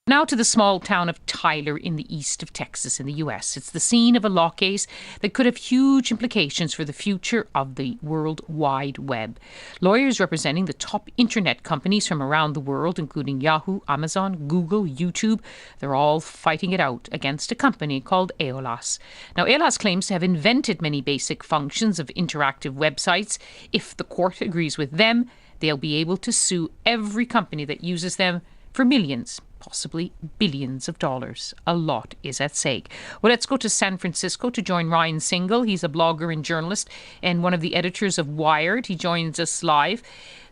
Now to the small town of Tyler in the east of Texas in the US. It's the scene of a law case that could have huge implications for the future of the World Wide Web. Lawyers representing the top internet companies from around the world, including Yahoo, Amazon, Google, YouTube, they're all fighting it out against a company called Aeolas. Now, Aeolas claims to have invented many basic functions of interactive websites. If the court agrees with them, they'll be able to sue every company that uses them for millions, possibly billions of dollars. A lot is at stake. Well, let's go to San Francisco to join Ryan Singal. He's a blogger and journalist and one of the editors of Wired. He joins us live.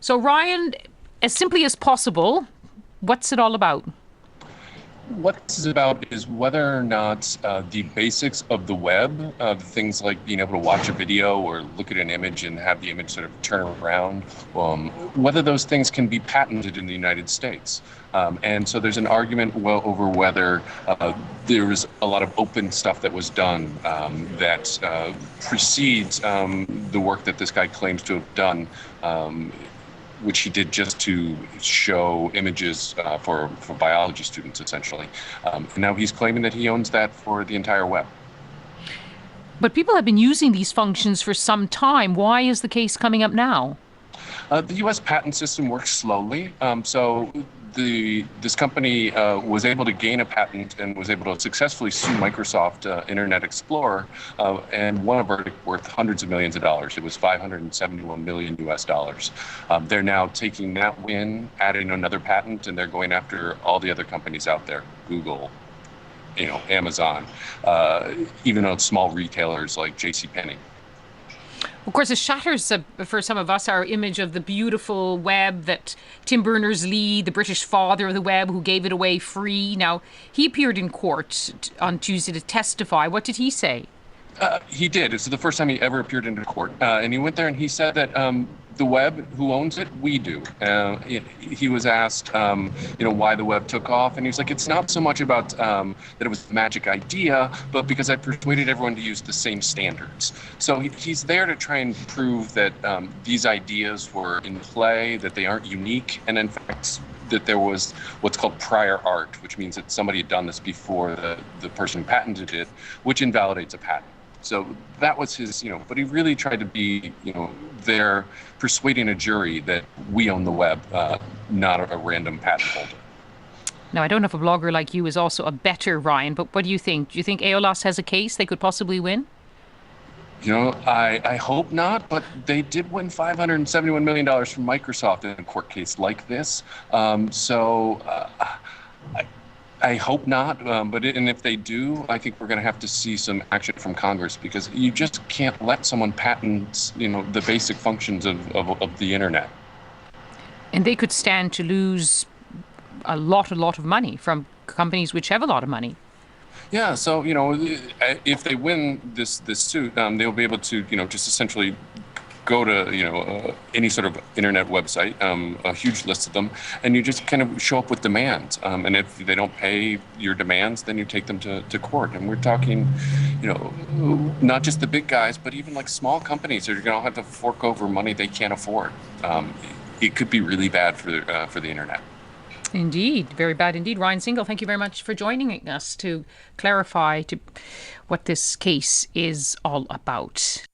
So, Ryan, as simply as possible, what's it all about? What this is about is whether or not the basics of the web, things like being able to watch a video or look at an image and have the image sort of turn around, whether those things can be patented in the United States. And so there's an argument over whether there was a lot of open stuff that was done that precedes the work that this guy claims to have done, which he did just to show images for biology students, essentially. And now he's claiming that he owns that for the entire web. But people have been using these functions for some time. Why is the case coming up now? The U.S. patent system works slowly. So this company was able to gain a patent and was able to successfully sue Microsoft Internet Explorer and won a verdict worth hundreds of millions of dollars. It was $571 million US dollars. They're now taking that win, adding another patent, and they're going after all the other companies out there, Google, Amazon, even on small retailers like JCPenney. Of course, it shatters, for some of us, our image of the beautiful web that Tim Berners-Lee, the British father of the web, who gave it away free. Now, he appeared in court on Tuesday to testify. What did he say? He did. It's the first time he ever appeared in court. And he went there and he said that the web, who owns it? We do. He was asked, why the web took off. And he was like, it's not so much about that it was the magic idea, but because I persuaded everyone to use the same standards. So he's there to try and prove that these ideas were in play, that they aren't unique. And in fact, that there was what's called prior art, which means that somebody had done this before the person who patented it, which invalidates a patent. So that was his, but he really tried to be, there persuading a jury that we own the web, not a random patent holder. Now, I don't know if a blogger like you is also a better, Ryan, but what do you think? Do you think Aeolas has a case they could possibly win? I hope not, but they did win $571 million from Microsoft in a court case like this. I hope not, and if they do, I think we're going to have to see some action from Congress, because you just can't let someone patent, the basic functions of the internet. And they could stand to lose a lot of money from companies which have a lot of money. Yeah, so if they win this suit, they'll be able to just essentially go to any sort of internet website, a huge list of them, and you just kind of show up with demands. And if they don't pay your demands, then you take them to court. And we're talking, not just the big guys, but even like small companies that are going to have to fork over money they can't afford. It could be really bad for the internet. Indeed, very bad indeed. Ryan Singal, thank you very much for joining us to clarify what this case is all about.